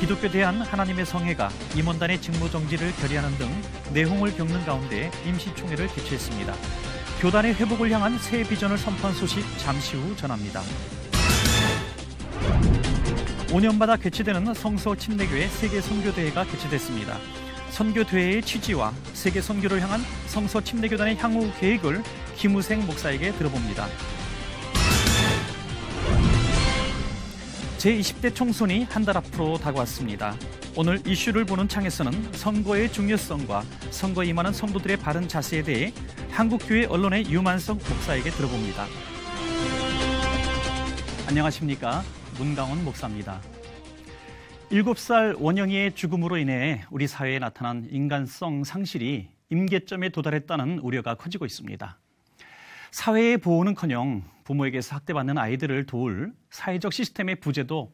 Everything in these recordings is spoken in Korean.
기독교 대한 하나님의 성회가 임원단의 직무정지를 결의하는 등 내홍을 겪는 가운데 임시총회를 개최했습니다. 교단의 회복을 향한 새 비전을 선포한 소식 잠시 후 전합니다. 5년마다 개최되는 성서 침례교회 세계 선교대회가 개최됐습니다. 선교대회의 취지와 세계 선교를 향한 성서 침례교단의 향후 계획을 김우생 목사에게 들어봅니다. 제20대 총선이 한 달 앞으로 다가왔습니다. 오늘 이슈를 보는 창에서는 선거의 중요성과 선거에 임하는 성도들의 바른 자세에 대해 한국교회 언론의 유만석 목사에게 들어봅니다. 안녕하십니까? 문강원 목사입니다. 7살 원영이의 죽음으로 인해 우리 사회에 나타난 인간성 상실이 임계점에 도달했다는 우려가 커지고 있습니다. 사회의 보호는커녕 부모에게서 학대받는 아이들을 도울 사회적 시스템의 부재도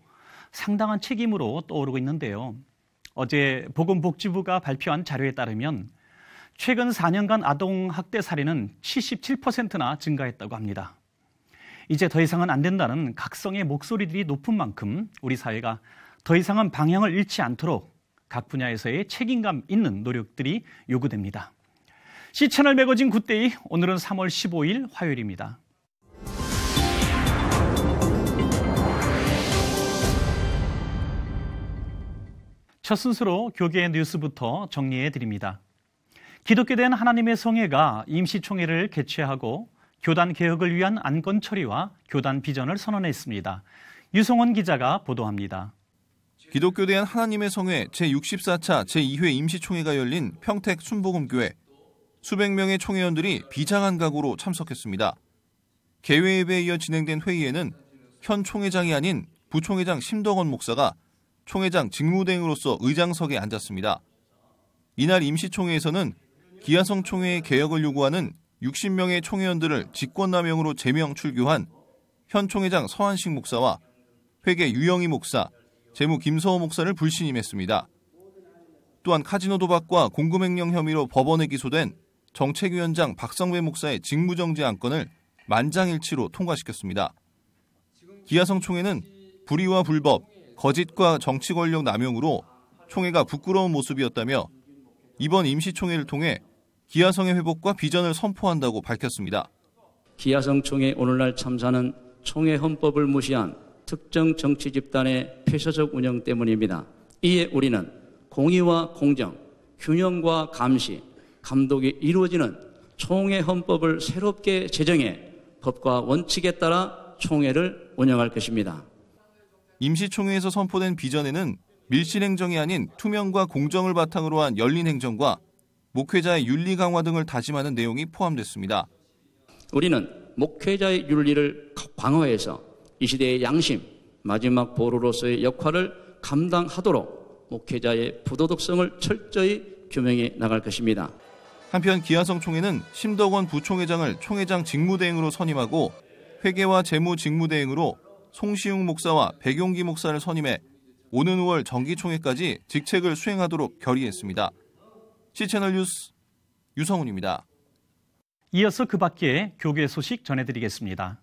상당한 책임으로 떠오르고 있는데요. 어제 보건복지부가 발표한 자료에 따르면 최근 4년간 아동학대 사례는 77%나 증가했다고 합니다. 이제 더 이상은 안 된다는 각성의 목소리들이 높은 만큼 우리 사회가 더 이상은 방향을 잃지 않도록 각 분야에서의 책임감 있는 노력들이 요구됩니다. C채널 매거진 굿데이, 오늘은 3월 15일 화요일입니다. 첫 순서로 교계의 뉴스부터 정리해드립니다. 기독교에 대한 하나님의 성회가 임시총회를 개최하고 교단 개혁을 위한 안건 처리와 교단 비전을 선언했습니다. 유성원 기자가 보도합니다. 기독교에 대한 하나님의 성회 제64차 제2회 임시총회가 열린 평택 순복음교회. 수백 명의 총회원들이 비장한 각오로 참석했습니다. 개회 예배에 이어 진행된 회의에는 현 총회장이 아닌 부총회장 심덕원 목사가 총회장 직무대행으로서 의장석에 앉았습니다. 이날 임시총회에서는 기아성 총회의 개혁을 요구하는 60명의 총회원들을 직권남용으로 제명 출교한 현 총회장 서한식 목사와 회계 유영희 목사, 재무 김서호 목사를 불신임했습니다. 또한 카지노 도박과 공금횡령 혐의로 법원에 기소된 정책위원장 박성배 목사의 직무정지 안건을 만장일치로 통과시켰습니다. 기아성 총회는 불의와 불법, 거짓과 정치 권력 남용으로 총회가 부끄러운 모습이었다며 이번 임시총회를 통해 기아성의 회복과 비전을 선포한다고 밝혔습니다. 기아성 총회 오늘날 참사는 총회 헌법을 무시한 특정 정치 집단의 폐쇄적 운영 때문입니다. 이에 우리는 공의와 공정, 균형과 감시, 감독이 이루어지는 총회 헌법을 새롭게 제정해 법과 원칙에 따라 총회를 운영할 것입니다. 임시총회에서 선포된 비전에는 밀실행정이 아닌 투명과 공정을 바탕으로 한 열린 행정과 목회자의 윤리 강화 등을 다짐하는 내용이 포함됐습니다. 우리는 목회자의 윤리를 강화해서 이 시대의 양심, 마지막 보루로서의 역할을 감당하도록 목회자의 부도덕성을 철저히 규명해 나갈 것입니다. 한편 기아성 총회는 심덕원 부총회장을 총회장 직무대행으로 선임하고 회계와 재무 직무대행으로 송시웅 목사와 백용기 목사를 선임해 오는 5월 정기총회까지 직책을 수행하도록 결의했습니다. C채널 뉴스 유성훈입니다. 이어서 그 밖에 교계 소식 전해드리겠습니다.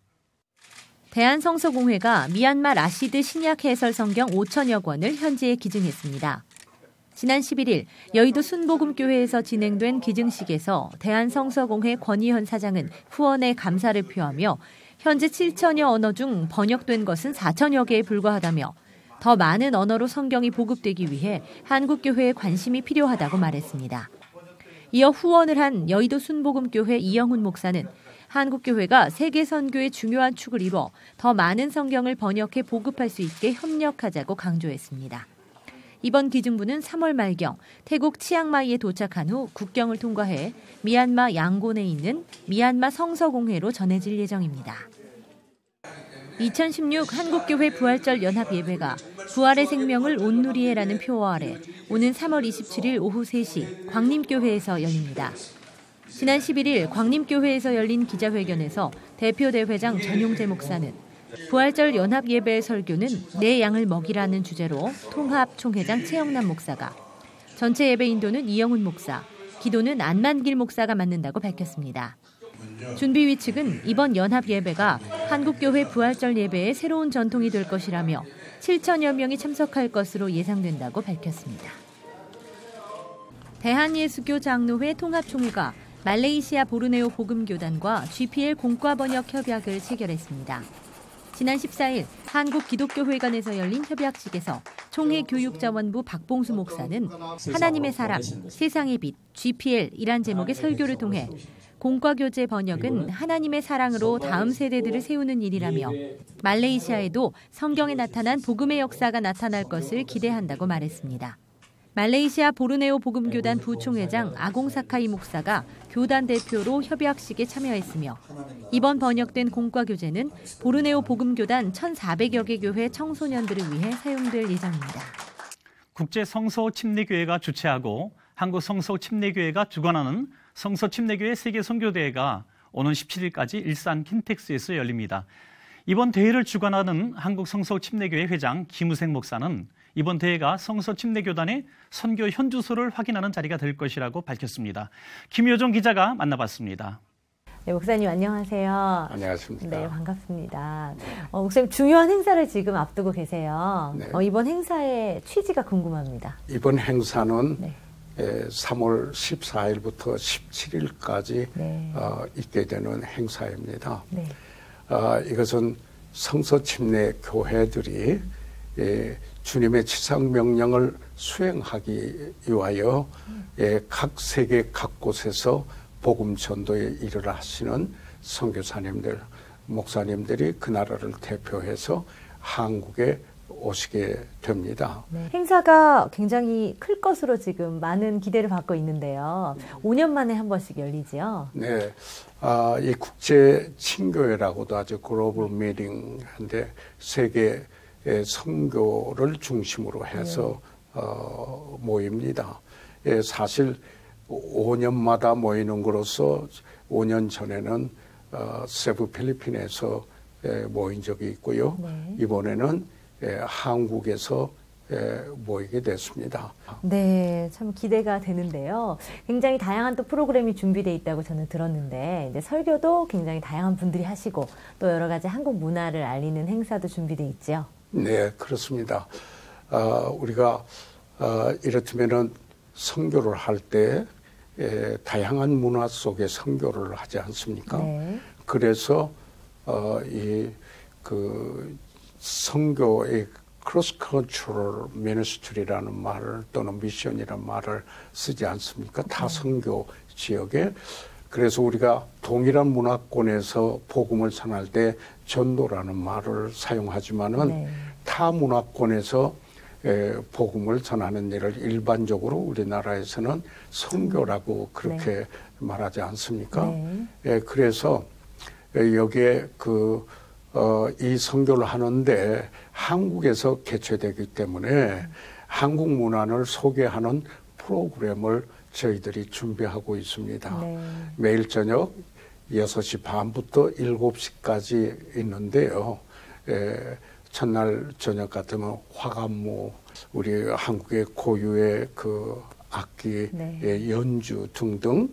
대한성서공회가 미얀마 라시드 신약 해설 성경 5천여 권을 현지에 기증했습니다. 지난 11일 여의도 순복음교회에서 진행된 기증식에서 대한성서공회 권희현 사장은 후원에 감사를 표하며 현재 7천여 언어 중 번역된 것은 4천여 개에 불과하다며 더 많은 언어로 성경이 보급되기 위해 한국교회에 관심이 필요하다고 말했습니다. 이어 후원을 한 여의도 순복음교회 이영훈 목사는 한국교회가 세계 선교의 중요한 축을 이뤄 더 많은 성경을 번역해 보급할 수 있게 협력하자고 강조했습니다. 이번 기증부는 3월 말경 태국 치앙마이에 도착한 후 국경을 통과해 미얀마 양곤에 있는 미얀마 성서공회로 전해질 예정입니다. 2016 한국교회 부활절 연합예배가 부활의 생명을 온누리에라는 표어 아래 오는 3월 27일 오후 3시 광림교회에서 열립니다. 지난 11일 광림교회에서 열린 기자회견에서 대표대회장 전용재 목사는 부활절 연합예배의 설교는 내 양을 먹이라는 주제로 통합 총회장 최영남 목사가, 전체 예배 인도는 이영훈 목사, 기도는 안만길 목사가 맡는다고 밝혔습니다. 준비위 측은 이번 연합예배가 한국교회 부활절 예배의 새로운 전통이 될 것이라며 7천여 명이 참석할 것으로 예상된다고 밝혔습니다. 대한예수교 장로회 통합총회가 말레이시아 보르네오 복음교단과 GPL 공과번역 협약을 체결했습니다. 지난 14일 한국기독교회관에서 열린 협약식에서 총회교육자원부 박봉수 목사는 하나님의 사랑, 세상의 빛, GPL이란 제목의 설교를 통해 공과교재 번역은 하나님의 사랑으로 다음 세대들을 세우는 일이라며 말레이시아에도 성경에 나타난 복음의 역사가 나타날 것을 기대한다고 말했습니다. 말레이시아 보르네오 복음교단 부총회장 아공사카이 목사가 교단 대표로 협약식에 참여했으며 이번 번역된 공과교재는 보르네오 복음교단 1,400여 개 교회 청소년들을 위해 사용될 예정입니다. 국제성서침례교회가 주최하고 한국성서침례교회가 주관하는 성서침례교회 세계선교대회가 오는 17일까지 일산 킨텍스에서 열립니다. 이번 대회를 주관하는 한국성서침례교회 회장 김우생 목사는 이번 대회가 성서침례교단의 선교 현주소를 확인하는 자리가 될 것이라고 밝혔습니다. 김효정 기자가 만나봤습니다. 네, 목사님 안녕하세요. 안녕하십니까. 네, 반갑습니다. 목사님 중요한 행사를 지금 앞두고 계세요. 네. 이번 행사의 취지가 궁금합니다. 이번 행사는 네. 3월 14일부터 17일까지 네. 있게 되는 행사입니다. 네. 이것은 성서침례 교회들이 주님의 지상명령을 수행하기 위하여 각 세계 각 곳에서 복음 전도에 일을 하시는 선교사님들, 목사님들이 그 나라를 대표해서 한국에 오시게 됩니다. 네. 행사가 굉장히 클 것으로 지금 많은 기대를 받고 있는데요. 5년 만에 한 번씩 열리지요? 네, 이 국제 친교회라고도 하죠. 글로벌 미팅인데 세계 선교를 중심으로 해서 모입니다. 사실 5년마다 모이는 거로서 5년 전에는 세부 필리핀에서 모인 적이 있고요. 네. 이번에는 한국에서 모이게 됐습니다. 네, 참 기대가 되는데요. 굉장히 다양한 또 프로그램이 준비되어 있다고 저는 들었는데 이제 설교도 굉장히 다양한 분들이 하시고 또 여러 가지 한국 문화를 알리는 행사도 준비되어 있죠. 네, 그렇습니다. 우리가 이렇다면은 선교를 할 때 다양한 문화 속에 선교를 하지 않습니까? 네. 그래서 선교의 크로스 컬처럴 미니스트리라는 말을 또는 미션이라는 말을 쓰지 않습니까? 타 선교 지역에. 그래서 우리가 동일한 문화권에서 복음을 전할 때 전도라는 말을 사용하지만은 네. 타 문화권에서 복음을 전하는 일을 일반적으로 우리나라에서는 선교라고 그렇게 말하지 않습니까? 네. 그래서 여기에 이 선교를 하는데 한국에서 개최되기 때문에 한국 문화를 소개하는 프로그램을 저희들이 준비하고 있습니다. 네. 매일 저녁 6시 반부터 7시까지 있는데요. 첫날 저녁 같으면 화관무, 우리 한국의 고유의 그 악기의 네. 연주 등등,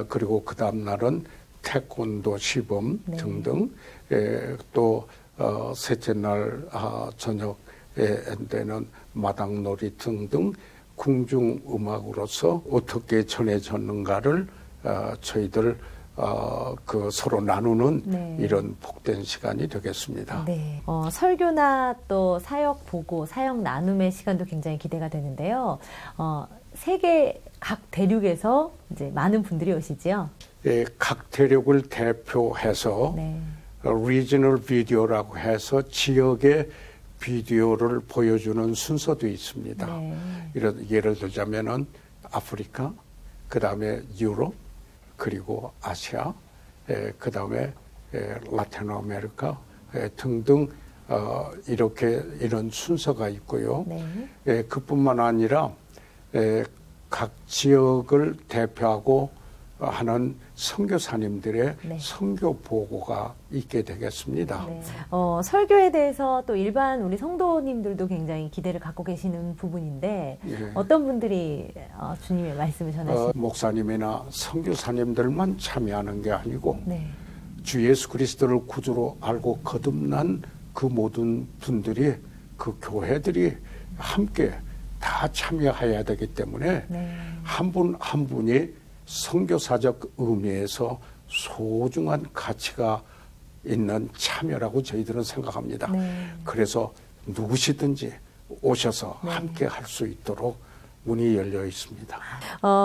그리고 그 다음 날은 태권도 시범 네. 등등, 또 셋째 날 저녁에는 마당놀이 등등 궁중 음악으로서 어떻게 전해졌는가를 저희들 서로 나누는 네. 이런 복된 시간이 되겠습니다. 네. 설교나 또 사역 보고 사역 나눔의 시간도 굉장히 기대가 되는데요. 세계 각 대륙에서 이제 많은 분들이 오시지요. 각 대륙을 대표해서 네. 리지널 비디오라고 해서 지역의 비디오를 보여주는 순서도 있습니다. 네. 예를 들자면은 아프리카, 그 다음에 유럽, 그리고 아시아, 그 다음에 라틴 아메리카 등등 이런 순서가 있고요. 네. 그뿐만 아니라 각 지역을 대표하고 하는 선교사님들의 네. 선교 보고가 있게 되겠습니다. 네. 설교에 대해서 또 일반 우리 성도님들도 굉장히 기대를 갖고 계시는 부분인데 예. 어떤 분들이 주님의 말씀을 전하시나요? 목사님이나 선교사님들만 참여하는 게 아니고 네. 주 예수 그리스도를 구주로 알고 거듭난 그 모든 분들이 그 교회들이 함께 다 참여해야 되기 때문에 한 분 한 분이 선교사적 의미에서 소중한 가치가 있는 참여라고 저희들은 생각합니다. 그래서 누구시든지 오셔서 함께 할 수 있도록 문이 열려 있습니다.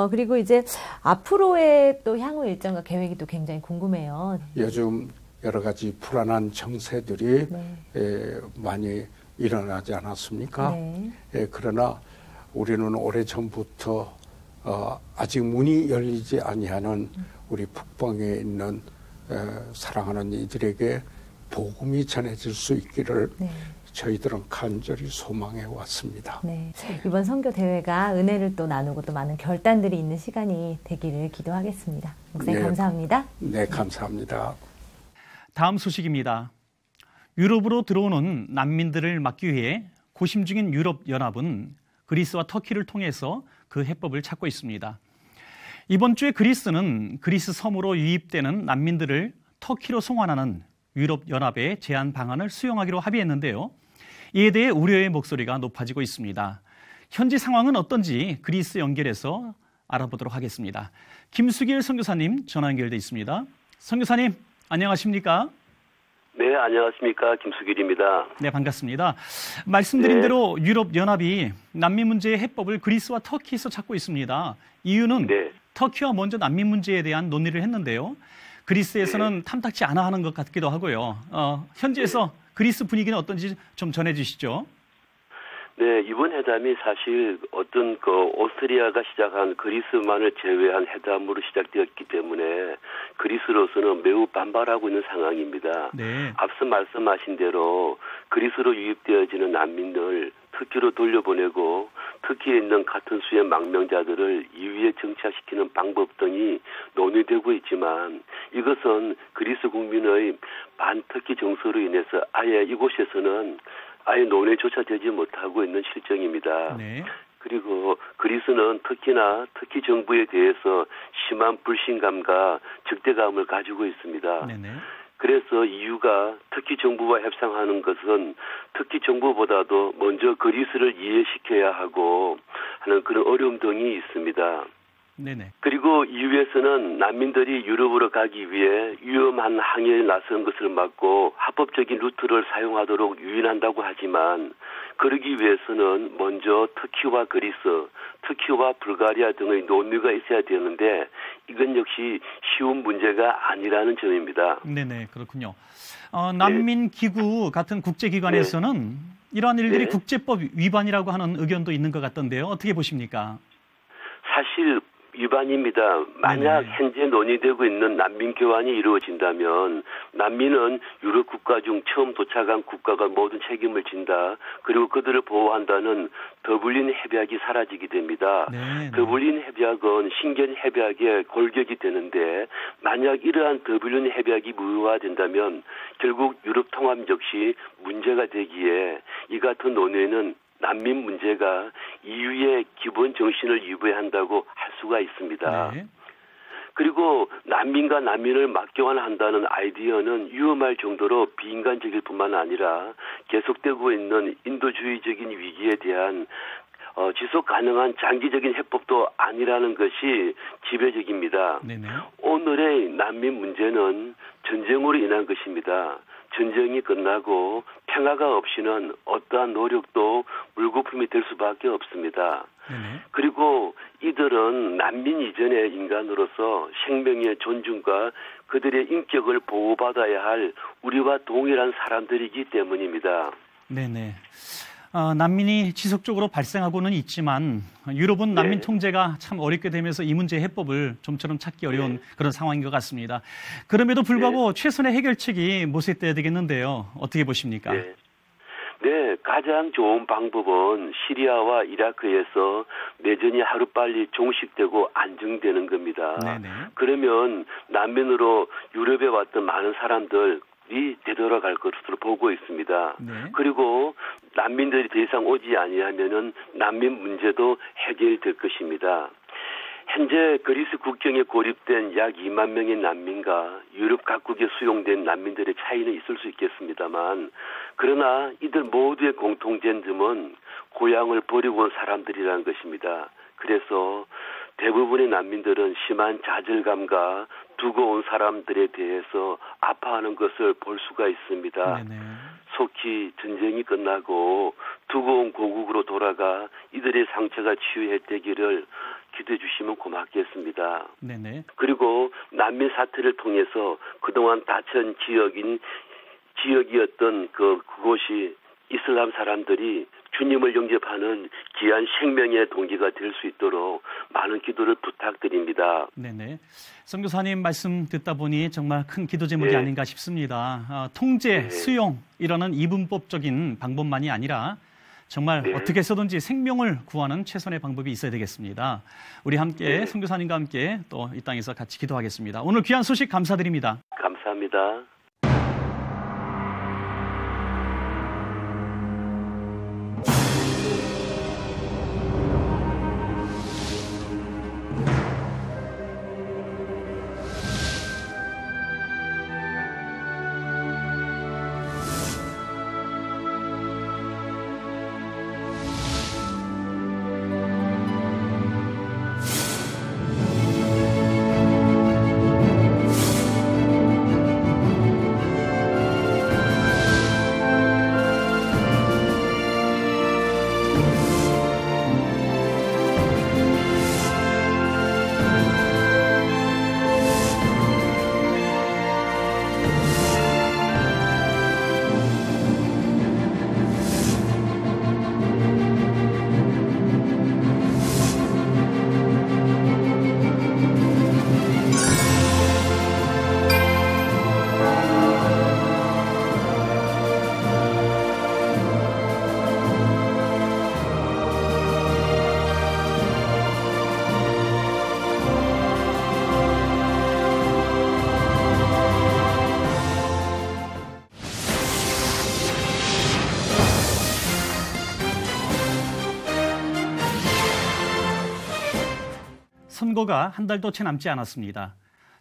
그리고 이제 앞으로의 또 향후 일정과 계획이 또 굉장히 궁금해요. 요즘 여러 가지 불안한 정세들이 많이 일어나지 않았습니까? 그러나 우리는 오래전부터 아직 문이 열리지 아니하는 우리 북방에 있는 사랑하는 이들에게 복음이 전해질 수 있기를 저희들은 간절히 소망해 왔습니다. 이번 선교 대회가 은혜를 또 나누고 또 많은 결단들이 있는 시간이 되기를 기도하겠습니다. 목사님 감사합니다. 네, 감사합니다. 다음 소식입니다. 유럽으로 들어오는 난민들을 막기 위해 고심 중인 유럽연합은 그리스와 터키를 통해서 그 해법을 찾고 있습니다. 이번 주에 그리스는 그리스 섬으로 유입되는 난민들을 터키로 송환하는 유럽연합의 제안 방안을 수용하기로 합의했는데요. 이에 대해 우려의 목소리가 높아지고 있습니다. 현지 상황은 어떤지 그리스 연결해서 알아보도록 하겠습니다. 김수길 선교사님 전화 연결돼 있습니다. 선교사님 안녕하십니까? 네, 안녕하십니까. 김수길입니다. 네, 반갑습니다. 말씀드린 대로 유럽연합이 난민 문제의 해법을 그리스와 터키에서 찾고 있습니다. 이유는 터키와 먼저 난민 문제에 대한 논의를 했는데요. 그리스에서는 탐탁치 않아 하는 것 같기도 하고요. 현지에서 그리스 분위기는 어떤지 좀 전해주시죠. 네, 이번 회담이 사실 어떤 오스트리아가 시작한 그리스만을 제외한 회담으로 시작되었기 때문에 그리스로서는 매우 반발하고 있는 상황입니다. 앞서 말씀하신 대로 그리스로 유입되어지는 난민들 터키로 돌려보내고 터키에 있는 같은 수의 망명자들을 이위에 정착시키는 방법 등이 논의되고 있지만 이것은 그리스 국민의 반터키 정서로 인해서 아예 이곳에서는 아예 논의조차 되지 못하고 있는 실정입니다. 그리고 그리스는 특히나 터키 정부에 대해서 심한 불신감과 적대감을 가지고 있습니다. 그래서 EU가 터키 정부와 협상하는 것은 터키 정부보다도 먼저 그리스를 이해시켜야 하고 하는 그런 어려움 등이 있습니다. 그리고 EU에서는 난민들이 유럽으로 가기 위해 위험한 항해에 나선 것을 막고 합법적인 루트를 사용하도록 유인한다고 하지만 그러기 위해서는 먼저 터키와 그리스, 터키와 불가리아 등의 논의가 있어야 되는데 이건 역시 쉬운 문제가 아니라는 점입니다. 네네, 그렇군요. 난민기구 같은 국제기관에서는 이러한 일들이 국제법 위반이라고 하는 의견도 있는 것 같던데요. 어떻게 보십니까? 사실 위반입니다. 만약 현재 논의되고 있는 난민 교환이 이루어진다면 난민은 유럽 국가 중 처음 도착한 국가가 모든 책임을 진다. 그리고 그들을 보호한다는 더블린 협약이 사라지게 됩니다. 더블린 협약은 신겐 협약의 골격이 되는데 만약 이러한 더블린 협약이 무효화된다면 결국 유럽 통합 역시 문제가 되기에 이 같은 논의는 난민 문제가 EU의 기본 정신을 위배한다고 할 수가 있습니다. 그리고 난민과 난민을 맞교환한다는 아이디어는 위험할 정도로 비인간적일 뿐만 아니라 계속되고 있는 인도주의적인 위기에 대한 지속 가능한 장기적인 해법도 아니라는 것이 지배적입니다. 오늘의 난민 문제는 전쟁으로 인한 것입니다. 전쟁이 끝나고 평화가 없이는 어떠한 노력도 물거품이 될 수밖에 없습니다. 그리고 이들은 난민 이전의 인간으로서 생명의 존중과 그들의 인격을 보호받아야 할 우리와 동일한 사람들이기 때문입니다. 난민이 지속적으로 발생하고는 있지만 유럽은 난민 통제가 참 어렵게 되면서 이 문제의 해법을 좀처럼 찾기 어려운 그런 상황인 것 같습니다. 그럼에도 불구하고 최선의 해결책이 모색돼야 되겠는데요. 어떻게 보십니까? 가장 좋은 방법은 시리아와 이라크에서 내전이 하루빨리 종식되고 안정되는 겁니다. 그러면 난민으로 유럽에 왔던 많은 사람들 이 되돌아갈 것으로 보고 있습니다. 그리고 난민들이 더 이상 오지 아니하면은 난민 문제도 해결될 것입니다. 현재 그리스 국경에 고립된 약 2만 명의 난민과 유럽 각국에 수용된 난민들의 차이는 있을 수 있겠습니다만 그러나 이들 모두의 공통된 점은 고향을 버리고 온 사람들이라는 것입니다. 그래서 대부분의 난민들은 심한 좌절감과 두고 온 사람들에 대해서 아파하는 것을 볼 수가 있습니다. 네네. 속히 전쟁이 끝나고 두고 온 고국으로 돌아가 이들의 상처가 치유되기를 기도해 주시면 고맙겠습니다. 네네. 그리고 난민 사태를 통해서 그동안 다친 지역이었던 그곳이 이슬람 사람들이 주님을 영접하는 귀한 생명의 동기가 될 수 있도록 많은 기도를 부탁드립니다. 네네. 선교사님 말씀 듣다 보니 정말 큰 기도 제목이 네. 아닌가 싶습니다. 통제, 네. 수용 이러는 이분법적인 방법만이 아니라 정말 네. 어떻게 해서든지 생명을 구하는 최선의 방법이 있어야 되겠습니다. 우리 함께 네. 선교사님과 함께 또 이 땅에서 같이 기도하겠습니다. 오늘 귀한 소식 감사드립니다. 감사합니다. 선거가 한 달도 채 남지 않았습니다.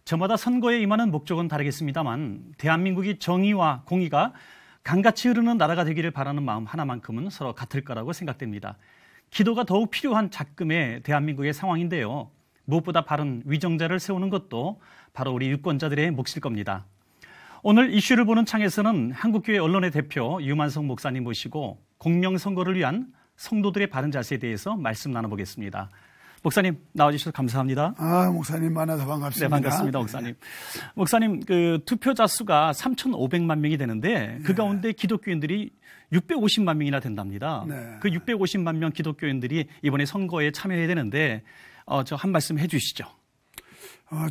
저마다 선거에 임하는 목적은 다르겠습니다만 대한민국이 정의와 공의가 강같이 흐르는 나라가 되기를 바라는 마음 하나만큼은 서로 같을 거라고 생각됩니다. 기도가 더욱 필요한 작금의 대한민국의 상황인데요. 무엇보다 바른 위정자를 세우는 것도 바로 우리 유권자들의 몫일 겁니다. 오늘 이슈를 보는 창에서는 한국교회 언론의 대표 유만성 목사님 모시고 공명선거를 위한 성도들의 바른 자세에 대해서 말씀 나눠보겠습니다. 목사님 나와주셔서 감사합니다. 목사님 만나서 반갑습니다. 네, 반갑습니다, 목사님. 목사님, 투표자 수가 3,500만 명이 되는데 그 가운데 기독교인들이 650만 명이나 된답니다. 네. 그 650만 명 기독교인들이 이번에 선거에 참여해야 되는데 저 한 말씀 해주시죠.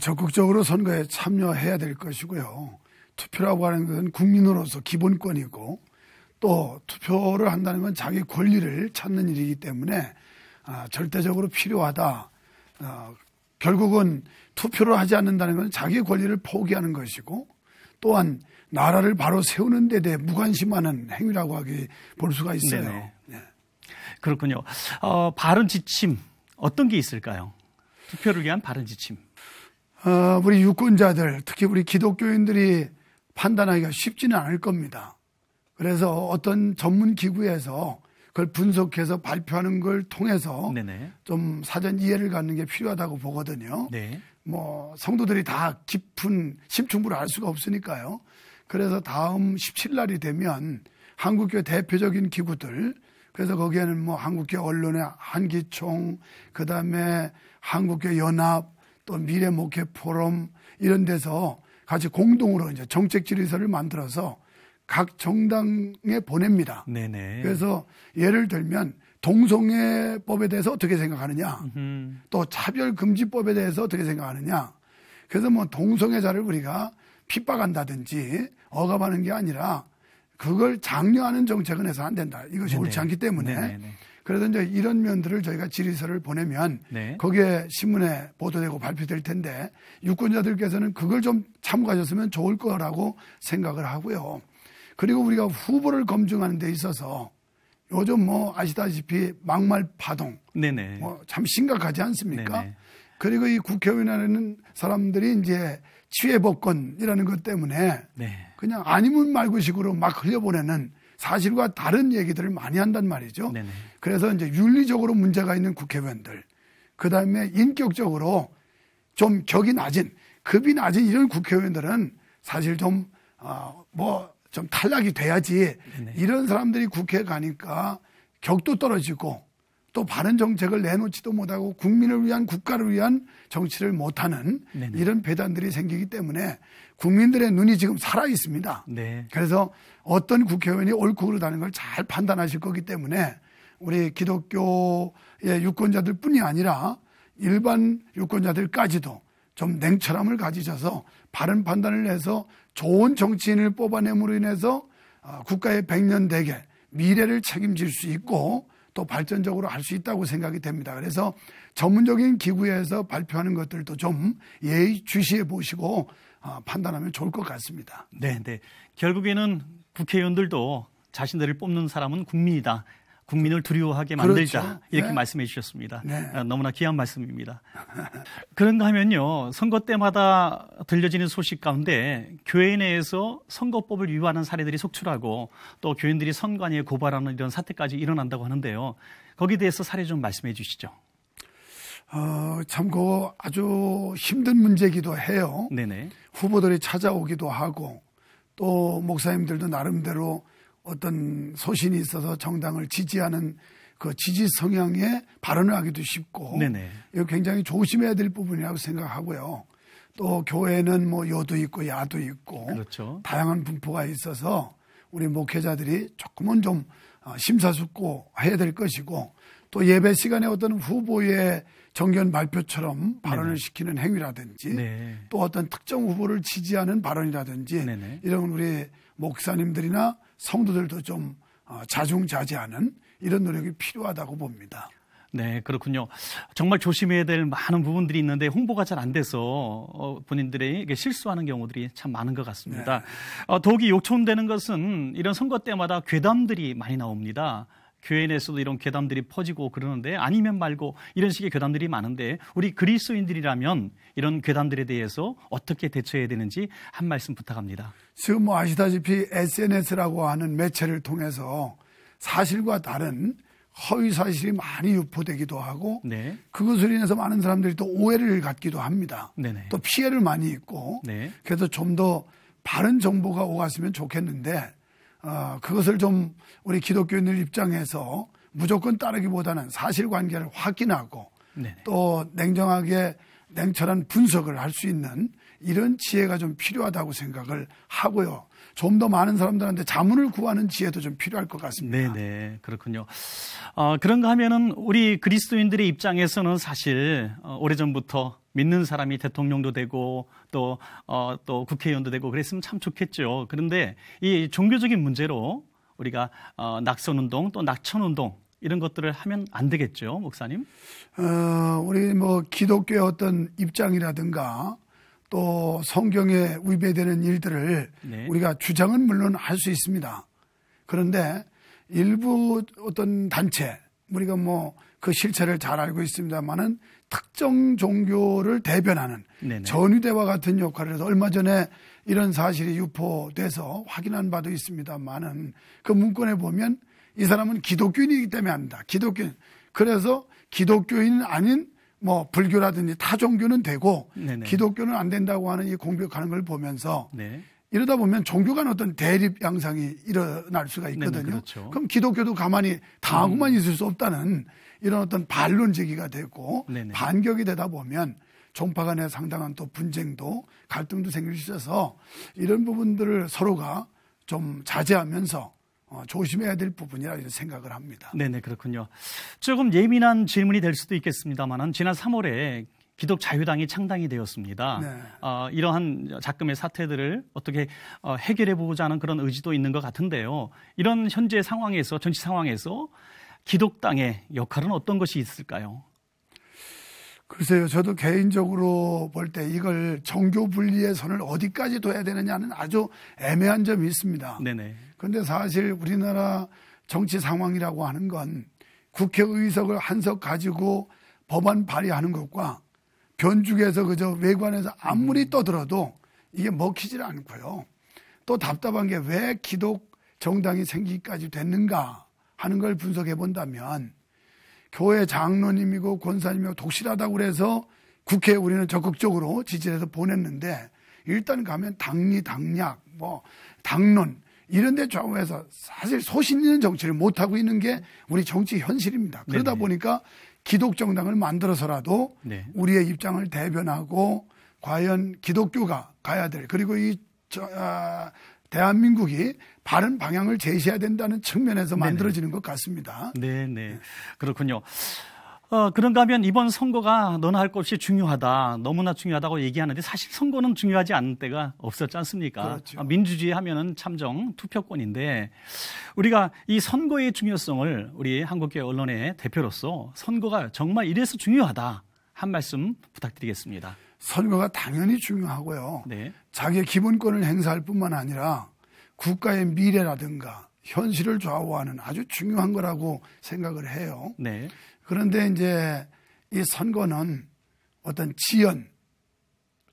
적극적으로 선거에 참여해야 될 것이고요. 투표라고 하는 것은 국민으로서 기본권이고 또 투표를 한다는 건 자기 권리를 찾는 일이기 때문에 절대적으로 필요하다. 결국은 투표를 하지 않는다는 건 자기 권리를 포기하는 것이고 또한 나라를 바로 세우는 데 대해 무관심하는 행위라고 볼 수가 있어요. 네. 그렇군요. 바른 지침 어떤 게 있을까요? 투표를 위한 바른 지침. 우리 유권자들 특히 우리 기독교인들이 판단하기가 쉽지는 않을 겁니다. 그래서 어떤 전문 기구에서 그걸 분석해서 발표하는 걸 통해서 네네. 좀 사전 이해를 갖는 게 필요하다고 보거든요. 네. 성도들이 다 깊은 심층부를 알 수가 없으니까요. 그래서 다음 17날이 되면 한국교회 대표적인 기구들, 그래서 거기에는 한국교회 언론의 한기총, 그 다음에 한국교회 연합, 또 미래목회 포럼 이런 데서 같이 공동으로 이제 정책 질의서를 만들어서 각 정당에 보냅니다. 네네. 그래서 예를 들면 동성애법에 대해서 어떻게 생각하느냐, 또 차별금지법에 대해서 어떻게 생각하느냐. 그래서 동성애자를 우리가 핍박한다든지 억압하는 게 아니라 그걸 장려하는 정책은 해서 안 된다. 이것이 네네. 옳지 않기 때문에. 네네네. 그래서 이제 이런 면들을 저희가 질의서를 보내면 네. 거기에 신문에 보도되고 발표될 텐데 유권자들께서는 그걸 좀 참고하셨으면 좋을 거라고 생각을 하고요. 그리고 우리가 후보를 검증하는 데 있어서 요즘 아시다시피 막말 파동 네네. 참 심각하지 않습니까? 네네. 그리고 이 국회의원이라는 사람들이 이제 치외법권이라는 것 때문에 네. 그냥 아니면 말고식으로 막 흘려보내는 사실과 다른 얘기들을 많이 한단 말이죠. 네네. 그래서 이제 윤리적으로 문제가 있는 국회의원들, 그 다음에 인격적으로 좀 격이 낮은, 급이 낮은 이런 국회의원들은 사실 좀 탈락이 돼야지. 네네. 이런 사람들이 국회에 가니까 격도 떨어지고 또 바른 정책을 내놓지도 못하고 국민을 위한, 국가를 위한 정치를 못하는 네네. 이런 배단들이 생기기 때문에 국민들의 눈이 지금 살아 있습니다. 네. 그래서 어떤 국회의원이 옳고 그르다는 걸 잘 판단하실 거기 때문에 우리 기독교의 유권자들 뿐이 아니라 일반 유권자들까지도 좀 냉철함을 가지셔서 바른 판단을 해서 좋은 정치인을 뽑아냄으로 인해서 국가의 백년대계, 미래를 책임질 수 있고 또 발전적으로 할 수 있다고 생각이 됩니다. 그래서 전문적인 기구에서 발표하는 것들도 좀 예의주시해 보시고 판단하면 좋을 것 같습니다. 네, 네. 결국에는 국회의원들도 자신들을 뽑는 사람은 국민이다. 국민을 두려워하게 만들자. 그렇죠. 이렇게 네. 말씀해 주셨습니다. 네. 너무나 귀한 말씀입니다. 그런가 하면요. 선거 때마다 들려지는 소식 가운데 교회 내에서 선거법을 위반하는 사례들이 속출하고 또 교인들이 선관위에 고발하는 이런 사태까지 일어난다고 하는데요. 거기에 대해서 사례 좀 말씀해 주시죠. 참 그거 아주 힘든 문제이기도 해요. 네네. 후보들이 찾아오기도 하고 또 목사님들도 나름대로 어떤 소신이 있어서 정당을 지지하는 그 지지 성향에 발언을 하기도 쉽고 네네. 이거 굉장히 조심해야 될 부분이라고 생각하고요. 또 교회는 뭐 여도 있고 야도 있고 그렇죠. 다양한 분포가 있어서 우리 목회자들이 조금은 좀 심사숙고해야 될 것이고 또 예배 시간에 어떤 후보의 정견 발표처럼 발언을 네네. 시키는 행위라든지 네. 또 어떤 특정 후보를 지지하는 발언이라든지 네네. 이런 우리 목사님들이나 성도들도 좀 자중자제하는 이런 노력이 필요하다고 봅니다. 네, 그렇군요. 정말 조심해야 될 많은 부분들이 있는데 홍보가 잘 안 돼서 본인들이 실수하는 경우들이 참 많은 것 같습니다. 네. 더욱이 욕심되는 것은 이런 선거 때마다 괴담들이 많이 나옵니다. 교회 내에서도 이런 괴담들이 퍼지고 그러는데 아니면 말고 이런 식의 괴담들이 많은데 우리 그리스도인들이라면 이런 괴담들에 대해서 어떻게 대처해야 되는지 한 말씀 부탁합니다. 지금 뭐 아시다시피 SNS라고 하는 매체를 통해서 사실과 다른 허위 사실이 많이 유포되기도 하고 네. 그것으로 인해서 많은 사람들이 또 오해를 갖기도 합니다. 네네. 또 피해를 많이 입고 네. 그래서 좀 더 바른 정보가 오갔으면 좋겠는데 그것을 좀 우리 기독교인들 입장에서 무조건 따르기보다는 사실관계를 확인하고 네네. 또 냉정하게 냉철한 분석을 할 수 있는 이런 지혜가 좀 필요하다고 생각을 하고요. 좀 더 많은 사람들한테 자문을 구하는 지혜도 좀 필요할 것 같습니다. 네, 그렇군요. 그런가 하면은 우리 그리스도인들의 입장에서는 사실 오래전부터 믿는 사람이 대통령도 되고 또 국회의원도 되고 그랬으면 참 좋겠죠. 그런데 이 종교적인 문제로 우리가 낙선운동 또 낙천운동 이런 것들을 하면 안 되겠죠, 목사님? 우리 뭐 기독교의 어떤 입장이라든가 또 성경에 위배되는 일들을 네. 우리가 주장은 물론 할 수 있습니다. 그런데 일부 어떤 단체, 우리가 뭐 그 실체를 잘 알고 있습니다만은 특정 종교를 대변하는 네네. 전위대와 같은 역할을 해서 얼마 전에 이런 사실이 유포돼서 확인한 바도 있습니다만은 그 문건에 보면 이 사람은 기독교인이기 때문에 한다. 기독교인. 그래서 기독교인은 아닌 뭐 불교라든지 타 종교는 되고 네네. 기독교는 안 된다고 하는 이 공격하는 걸 보면서 네. 이러다 보면 종교 간 어떤 대립 양상이 일어날 수가 있거든요. 네네, 그렇죠. 그럼 기독교도 가만히 당하고만 있을 수 없다는 이런 어떤 반론 제기가 되고 네네. 반격이 되다 보면 종파 간에 상당한 또 분쟁도 갈등도 생길 수 있어서 이런 부분들을 서로가 좀 자제하면서 조심해야 될 부분이라 생각을 합니다. 네네, 그렇군요. 조금 예민한 질문이 될 수도 있겠습니다만 지난 3월에 기독자유당이 창당이 되었습니다. 네. 이러한 작금의 사태들을 어떻게 해결해보고자 하는 그런 의지도 있는 것 같은데요. 이런 현재 상황에서, 정치 상황에서 기독당의 역할은 어떤 것이 있을까요? 글쎄요, 저도 개인적으로 볼 때 이걸 정교 분리의 선을 어디까지 둬야 되느냐는 아주 애매한 점이 있습니다. 네네. 그런데 사실 우리나라 정치 상황이라고 하는 건 국회의석을 한석 가지고 법안 발의하는 것과 변죽에서 그저 외관에서 아무리 떠들어도 이게 먹히질 않고요. 또 답답한 게 왜 정당이 생기기까지 됐는가 하는 걸 분석해 본다면 교회 장로님이고 권사님이고 독실하다고 그래서 국회에 우리는 적극적으로 지지해서 보냈는데 일단 가면 당리, 당략, 당론 이런 데 좌우해서 사실 소신 있는 정치를 못하고 있는 게 우리 정치 현실입니다. 그러다 네네. 보니까 기독정당을 만들어서라도 네. 우리의 입장을 대변하고 과연 기독교가 가야 될 그리고 대한민국이 바른 방향을 제시해야 된다는 측면에서 만들어지는 것 같습니다. 네. 그렇군요. 그런가 하면 이번 선거가 너나 할 것 없이 중요하다, 너무나 중요하다고 얘기하는데 사실 선거는 중요하지 않은 때가 없었지 않습니까? 그렇죠. 민주주의 하면은 참정, 투표권인데 우리가 이 선거의 중요성을 우리 한국교회 언론의 대표로서 선거가 정말 이래서 중요하다 한 말씀 부탁드리겠습니다. 선거가 당연히 중요하고요. 네. 자기의 기본권을 행사할 뿐만 아니라 국가의 미래라든가 현실을 좌우하는 아주 중요한 거라고 생각을 해요. 네. 그런데 이제 이 선거는 어떤 지연,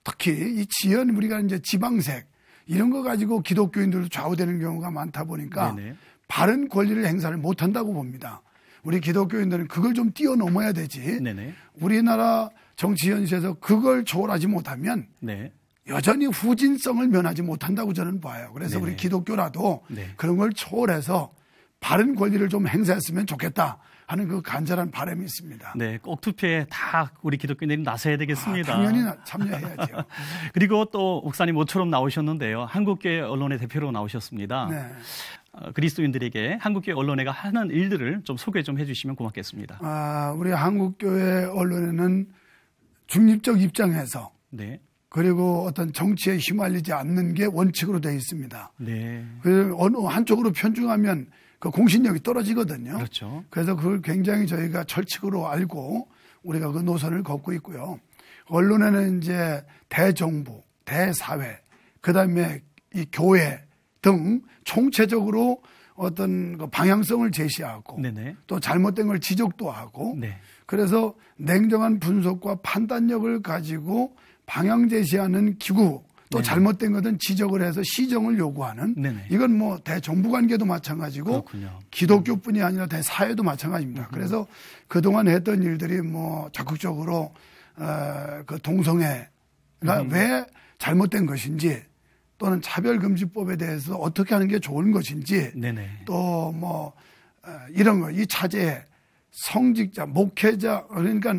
특히 이 지연 우리가 이제 지방색 이런 거 가지고 기독교인들도 좌우되는 경우가 많다 보니까 네네. 바른 권리를 행사를 못한다고 봅니다. 우리 기독교인들은 그걸 좀 뛰어넘어야 되지. 네네. 우리나라 정치 현실에서 그걸 초월하지 못하면 네. 여전히 후진성을 면하지 못한다고 저는 봐요. 그래서 네네. 우리 기독교라도 네. 그런 걸 초월해서 바른 권리를 좀 행사했으면 좋겠다 하는 그 간절한 바람이 있습니다. 네, 꼭 투표에 다 우리 기독교인들이 나서야 되겠습니다. 당연히 참여해야죠. 그리고 또 목사님 모처럼 나오셨는데요. 한국교회 언론의 대표로 나오셨습니다. 네. 그리스도인들에게 한국교회 언론회가 하는 일들을 좀 소개 좀 해주시면 고맙겠습니다. 우리 한국교회 언론에는 중립적 입장에서 네. 그리고 어떤 정치에 휘말리지 않는 게 원칙으로 되어 있습니다. 네. 그래서 어느 한쪽으로 편중하면 그 공신력이 떨어지거든요. 그렇죠. 그래서 그걸 굉장히 저희가 철칙으로 알고 우리가 그 노선을 걷고 있고요. 언론에는 이제 대정부, 대사회, 그다음에 이 교회 등 총체적으로 어떤 그 방향성을 제시하고 네네. 또 잘못된 걸 지적도 하고 네. 그래서 냉정한 분석과 판단력을 가지고 방향 제시하는 기구 또 네네. 잘못된 것은 지적을 해서 시정을 요구하는 네네. 이건 뭐 대정부 관계도 마찬가지고 그렇군요. 기독교뿐이 아니라 대사회도 마찬가지입니다. 그래서 그동안 했던 일들이 뭐 적극적으로 그 동성애가 왜 잘못된 것인지 또는 차별금지법에 대해서 어떻게 하는 게 좋은 것인지 네네. 또 뭐 이런 거 이 차제에 성직자, 목회자 그러니까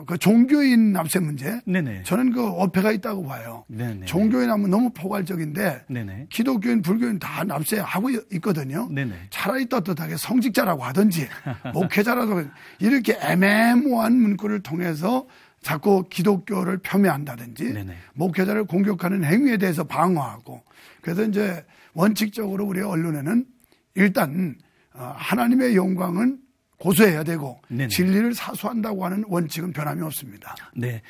그 종교인 납세 문제 네네. 저는 그 어폐가 있다고 봐요. 네네. 종교인 하면 너무 포괄적인데 네네. 기독교인, 불교인 다 납세하고 있거든요. 네네. 차라리 떳떳하게 성직자라고 하든지 목회자라고 이렇게 애매모호한 문구를 통해서 자꾸 기독교를 폄훼한다든지 네네. 목회자를 공격하는 행위에 대해서 방어하고 그래서 이제 원칙적으로 우리 언론에는 일단 하나님의 영광은 고수해야 되고 네네. 진리를 사수한다고 하는 원칙은 변함이 없습니다. 네.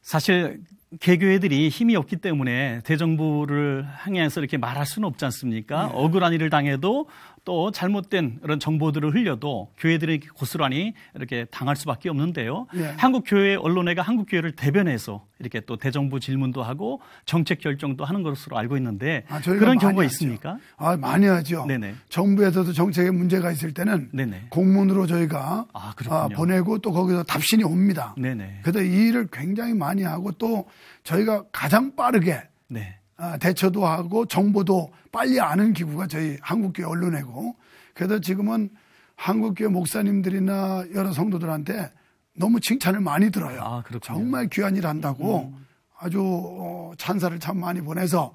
사실 개교회들이 힘이 없기 때문에 대정부를 향해서 이렇게 말할 수는 없지 않습니까? 네. 억울한 일을 당해도 또 잘못된 그런 정보들을 흘려도 교회들이 고스란히 이렇게 당할 수밖에 없는데요. 네. 한국교회 언론회가 한국교회를 대변해서 이렇게 또 대정부 질문도 하고 정책 결정도 하는 것으로 알고 있는데 저희가 그런 많이 경우가 하죠. 있습니까? 많이 하죠. 네네. 정부에서도 정책에 문제가 있을 때는 네네. 공문으로 저희가 그렇군요. 보내고 또 거기서 답신이 옵니다. 네네. 그래서 이 일을 굉장히 많이 하고 또 저희가 가장 빠르게 네. 대처도 하고 정보도 빨리 아는 기구가 저희 한국교회 언론회고 그래서 지금은 한국교회 목사님들이나 여러 성도들한테 너무 칭찬을 많이 들어요. 그렇군요. 정말 귀한 일 한다고 아주 찬사를 참 많이 보내서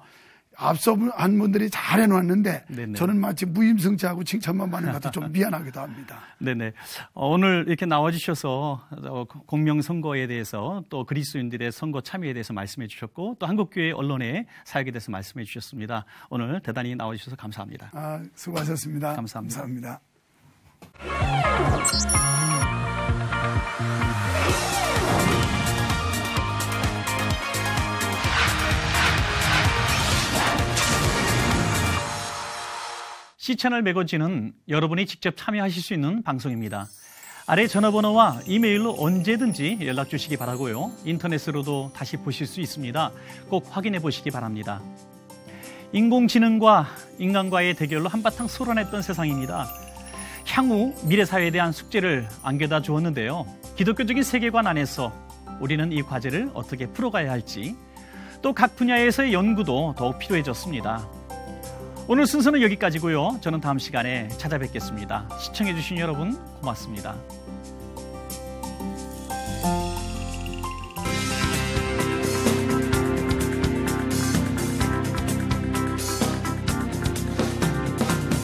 앞서 한 분들이 잘 해놓았는데 네네. 저는 마치 무임승차하고 칭찬만 받는 것 같아 좀 미안하기도 합니다. 네네. 오늘 이렇게 나와주셔서 공명선거에 대해서 또 그리스도인들의 선거 참여에 대해서 말씀해 주셨고 또 한국교회 언론의 사역에 대해서 말씀해 주셨습니다. 오늘 대단히 나와주셔서 감사합니다. 수고하셨습니다. 감사합니다. 감사합니다. C채널 매거진은 여러분이 직접 참여하실 수 있는 방송입니다. 아래 전화번호와 이메일로 언제든지 연락 주시기 바라고요. 인터넷으로도 다시 보실 수 있습니다. 꼭 확인해 보시기 바랍니다. 인공지능과 인간과의 대결로 한바탕 소란했던 세상입니다. 향후 미래 사회에 대한 숙제를 안겨다 주었는데요. 기독교적인 세계관 안에서 우리는 이 과제를 어떻게 풀어가야 할지, 또 각 분야에서의 연구도 더욱 필요해졌습니다. 오늘 순서는 여기까지고요. 저는 다음 시간에 찾아뵙겠습니다. 시청해주신 여러분 고맙습니다.